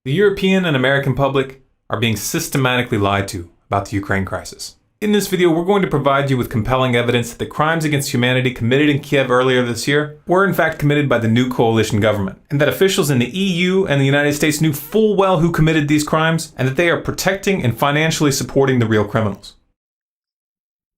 The European and American public are being systematically lied to about the Ukraine crisis. In this video, we're going to provide you with compelling evidence that the crimes against humanity committed in Kiev earlier this year were in fact committed by the new coalition government, and that officials in the EU and the United States knew full well who committed these crimes, and that they are protecting and financially supporting the real criminals.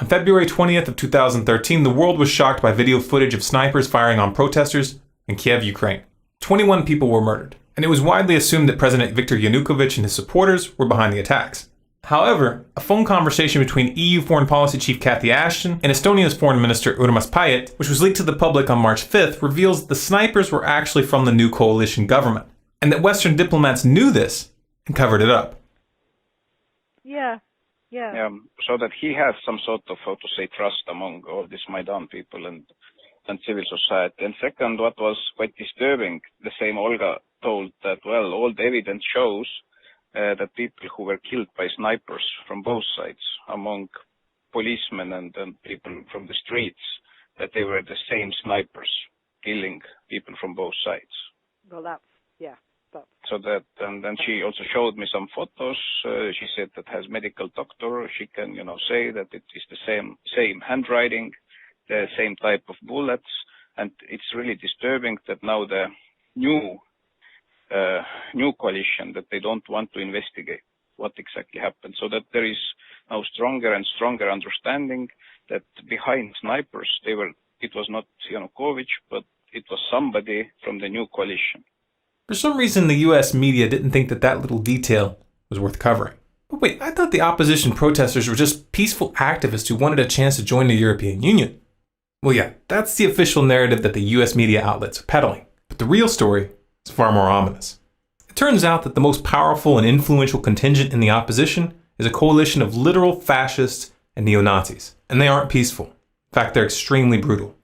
On February 20th of 2013, the world was shocked by video footage of snipers firing on protesters in Kiev, Ukraine. 21 people were murdered, and it was widely assumed that President Viktor Yanukovych and his supporters were behind the attacks. However, a phone conversation between EU Foreign Policy Chief Cathy Ashton and Estonia's Foreign Minister Urmas Paet, which was leaked to the public on March 5th, reveals that the snipers were actually from the new coalition government, and that Western diplomats knew this and covered it up. Yeah. So that he has some sort of, how to say, trust among all these Maidan people and civil society. And second, what was quite disturbing, the same Olga told that, well, all the evidence shows that people who were killed by snipers from both sides, among policemen and people from the streets, that they were the same snipers killing people from both sides. Well, that's. So that, and then she also showed me some photos. She said that has medical doctor. She can, say that it is the same handwriting, the same type of bullets, and it's really disturbing that now the new coalition that they don't want to investigate what exactly happened. So that there is now stronger and stronger understanding that behind snipers it was not Yanukovych, but it was somebody from the new coalition. For some reason, the US media didn't think that little detail was worth covering. But wait, I thought the opposition protesters were just peaceful activists who wanted a chance to join the European Union. Well, yeah, that's the official narrative that the US media outlets are peddling. But the real story is far more ominous. It turns out that the most powerful and influential contingent in the opposition is a coalition of literal fascists and neo-Nazis. And they aren't peaceful. In fact, they're extremely brutal.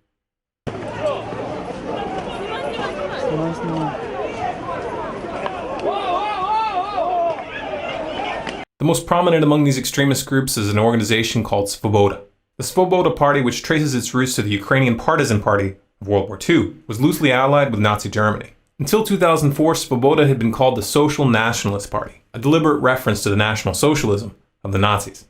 The most prominent among these extremist groups is an organization called Svoboda. The Svoboda Party, which traces its roots to the Ukrainian Partisan Party of World War II, was loosely allied with Nazi Germany. Until 2004, Svoboda had been called the Social Nationalist Party, a deliberate reference to the National Socialism of the Nazis.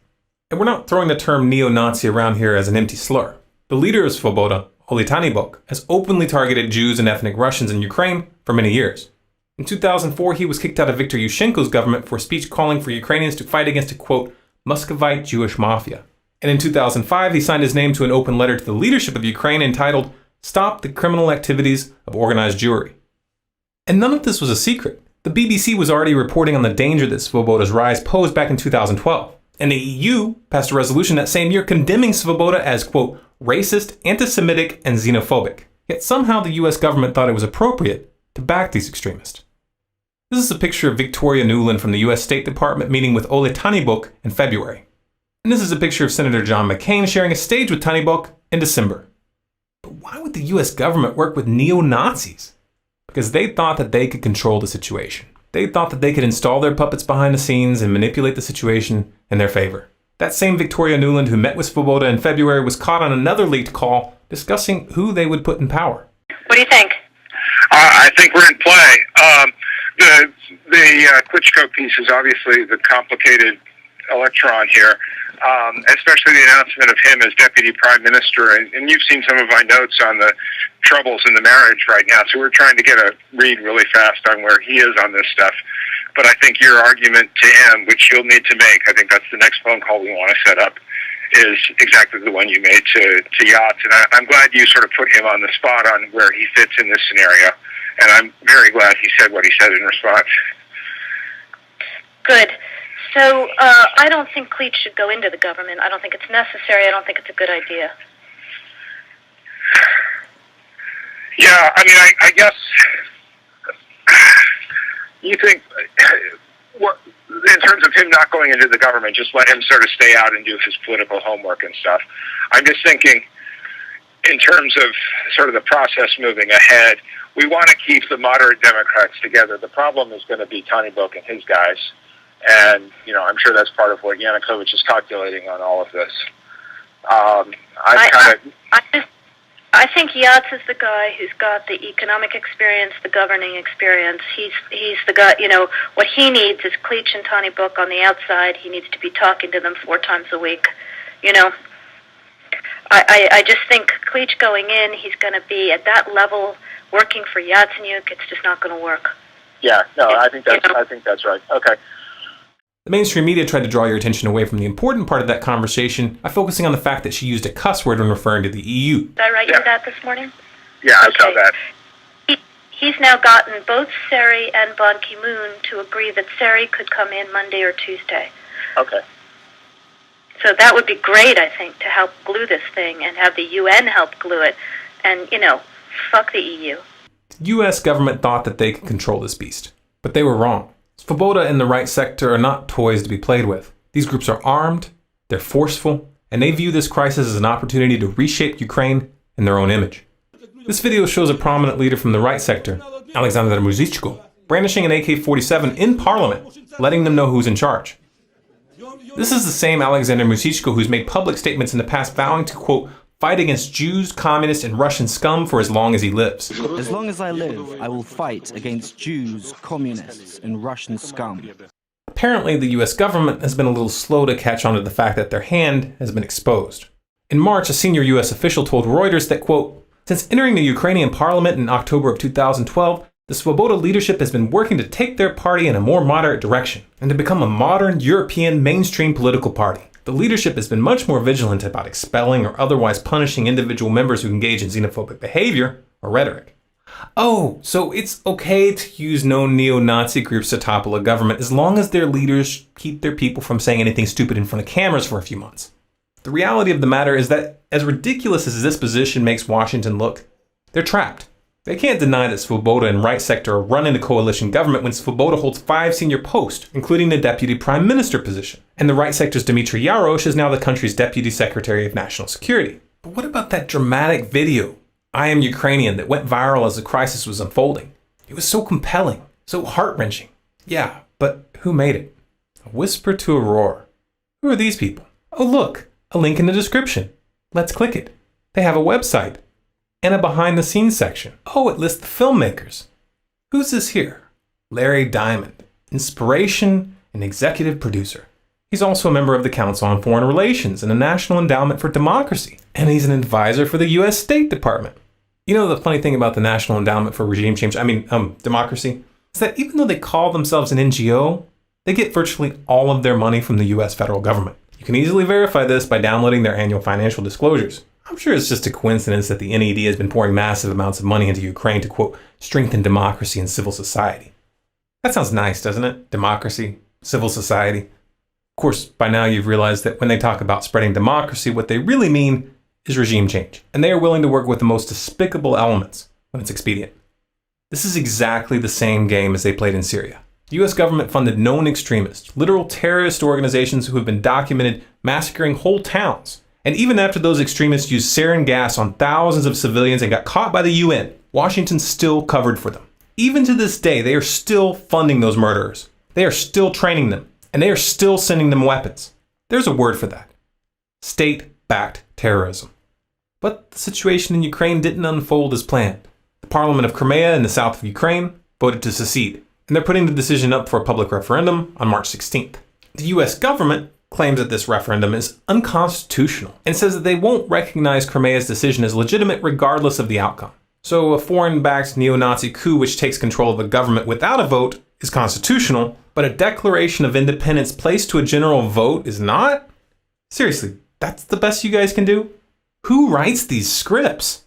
And we're not throwing the term neo-Nazi around here as an empty slur. The leader of Svoboda, Oleg Tyahnybok, has openly targeted Jews and ethnic Russians in Ukraine for many years. In 2004, he was kicked out of Viktor Yushchenko's government for a speech calling for Ukrainians to fight against a, quote, Muscovite Jewish mafia. And in 2005, he signed his name to an open letter to the leadership of Ukraine entitled, Stop the Criminal Activities of Organized Jewry. And none of this was a secret. The BBC was already reporting on the danger that Svoboda's rise posed back in 2012. And the EU passed a resolution that same year condemning Svoboda as, quote, racist, anti-Semitic, and xenophobic. Yet somehow the US government thought it was appropriate to back these extremists. This is a picture of Victoria Nuland from the US State Department meeting with Oleg Tyahnybok in February. And this is a picture of Senator John McCain sharing a stage with Tyahnybok in December. But why would the US government work with neo-Nazis? Because they thought that they could control the situation. They thought that they could install their puppets behind the scenes and manipulate the situation in their favor. That same Victoria Nuland who met with Svoboda in February was caught on another leaked call discussing who they would put in power. What do you think? I think we're in play. The Klitschko piece is obviously the complicated electron here, especially the announcement of him as deputy prime minister. And you've seen some of my notes on the troubles in the marriage right now, so we're trying to get a read really fast on where he is on this stuff. But I think your argument to him, which you'll need to make, I think that's the next phone call we want to set up, is exactly the one you made to Yachts. And I'm glad you sort of put him on the spot on where he fits in this scenario. And I'm very glad he said what he said in response. Good. So I don't think Klitsch should go into the government. I don't think it's necessary. I don't think it's a good idea. Yeah, I mean, I guess you think, in terms of him not going into the government, just let him sort of stay out and do his political homework and stuff. I'm just thinking, in terms of sort of the process moving ahead, we want to keep the moderate Democrats together. The problem is going to be Tyahnybok and his guys. And, I'm sure that's part of what Yanukovych is calculating on all of this. I think Yats is the guy who's got the economic experience, the governing experience. He's the guy, what he needs is Cleach and Tony Book on the outside. He needs to be talking to them 4 times a week, I just think Cleach going in, he's going to be at that level working for Yatsenyuk. It's just not going to work. Yeah, no, I think that's right. Okay. The mainstream media tried to draw your attention away from the important part of that conversation by focusing on the fact that she used a cuss word when referring to the EU. Did I write you that this morning? Yeah, I saw that. He's now gotten both Seri and Ban Ki-moon to agree that Seri could come in Monday or Tuesday. Okay. So that would be great, I think, to help glue this thing and have the UN help glue it. And, fuck the EU. The US government thought that they could control this beast, but they were wrong. Svoboda and the right sector are not toys to be played with. These groups are armed, they're forceful, and they view this crisis as an opportunity to reshape Ukraine in their own image. This video shows a prominent leader from the right sector, Alexander Muzychko, brandishing an AK-47 in parliament, letting them know who's in charge. This is the same Alexander Muzychko who's made public statements in the past vowing to, quote, fight against Jews, communists, and Russian scum for as long as he lives. As long as I live, I will fight against Jews, communists, and Russian scum. Apparently, the US government has been a little slow to catch on to the fact that their hand has been exposed. In March, a senior US official told Reuters that, quote, since entering the Ukrainian parliament in October of 2012, the Svoboda leadership has been working to take their party in a more moderate direction and to become a modern European mainstream political party. The leadership has been much more vigilant about expelling or otherwise punishing individual members who engage in xenophobic behavior or rhetoric. Oh, so it's okay to use known neo-Nazi groups to topple a government as long as their leaders keep their people from saying anything stupid in front of cameras for a few months. The reality of the matter is that, as ridiculous as this position makes Washington look, they're trapped. They can't deny that Svoboda and right sector are running the coalition government when Svoboda holds 5 senior posts, including the deputy prime minister position. And the right sector's Dmitry Yarosh is now the country's deputy secretary of national security. But what about that dramatic video, I Am Ukrainian, that went viral as the crisis was unfolding? It was so compelling, so heart-wrenching. Yeah, but who made it? A whisper to a roar. Who are these people? Oh look, a link in the description. Let's click it. They have a website. And a behind-the-scenes section. Oh, it lists the filmmakers. Who's this here? Larry Diamond, inspiration and executive producer. He's also a member of the Council on Foreign Relations and the National Endowment for Democracy. And he's an advisor for the U.S. State Department. You know the funny thing about the National Endowment for Democracy? Is that even though they call themselves an NGO, they get virtually all of their money from the U.S. federal government. You can easily verify this by downloading their annual financial disclosures. I'm sure it's just a coincidence that the NED has been pouring massive amounts of money into Ukraine to, quote, strengthen democracy and civil society. That sounds nice, doesn't it? Democracy, civil society. Of course, by now you've realized that when they talk about spreading democracy, what they really mean is regime change. And they are willing to work with the most despicable elements when it's expedient. This is exactly the same game as they played in Syria. The US government funded known extremists, literal terrorist organizations who have been documented massacring whole towns. And even after those extremists used sarin gas on thousands of civilians and got caught by the UN, Washington still covered for them. Even to this day, they are still funding those murderers. They are still training them. And they are still sending them weapons. There's a word for that. State-backed terrorism. But the situation in Ukraine didn't unfold as planned. The Parliament of Crimea in the south of Ukraine voted to secede. And they're putting the decision up for a public referendum on March 16th. The US government claims that this referendum is unconstitutional and says that they won't recognize Crimea's decision as legitimate regardless of the outcome. So a foreign-backed neo-Nazi coup which takes control of a government without a vote is constitutional, but a declaration of independence placed to a general vote is not? Seriously, that's the best you guys can do? Who writes these scripts?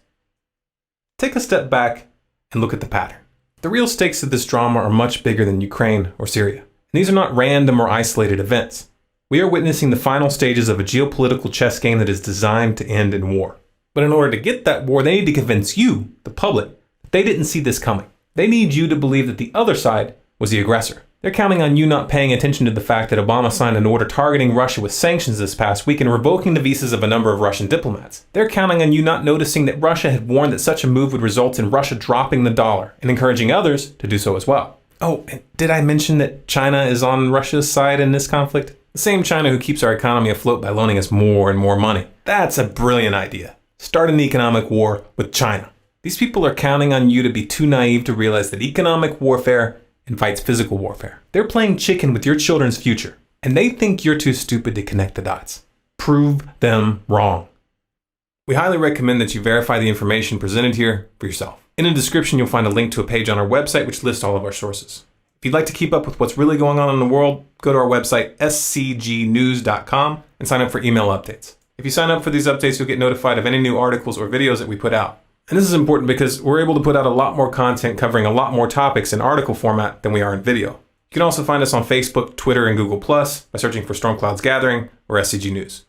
Take a step back and look at the pattern. The real stakes of this drama are much bigger than Ukraine or Syria. And these are not random or isolated events. We are witnessing the final stages of a geopolitical chess game that is designed to end in war. But in order to get that war, they need to convince you, the public, that they didn't see this coming. They need you to believe that the other side was the aggressor. They're counting on you not paying attention to the fact that Obama signed an order targeting Russia with sanctions this past week and revoking the visas of a number of Russian diplomats. They're counting on you not noticing that Russia had warned that such a move would result in Russia dropping the dollar and encouraging others to do so as well. Oh, and did I mention that China is on Russia's side in this conflict? The same China who keeps our economy afloat by loaning us more and more money. That's a brilliant idea. start an economic war with China. These people are counting on you to be too naive to realize that economic warfare invites physical warfare. They're playing chicken with your children's future, and they think you're too stupid to connect the dots. Prove them wrong. We highly recommend that you verify the information presented here for yourself. In the description, you'll find a link to a page on our website which lists all of our sources. If you'd like to keep up with what's really going on in the world, go to our website, scgnews.com, and sign up for email updates. If you sign up for these updates, you'll get notified of any new articles or videos that we put out. And this is important because we're able to put out a lot more content covering a lot more topics in article format than we are in video. You can also find us on Facebook, Twitter, and Google+, by searching for Storm Clouds Gathering or SCG News.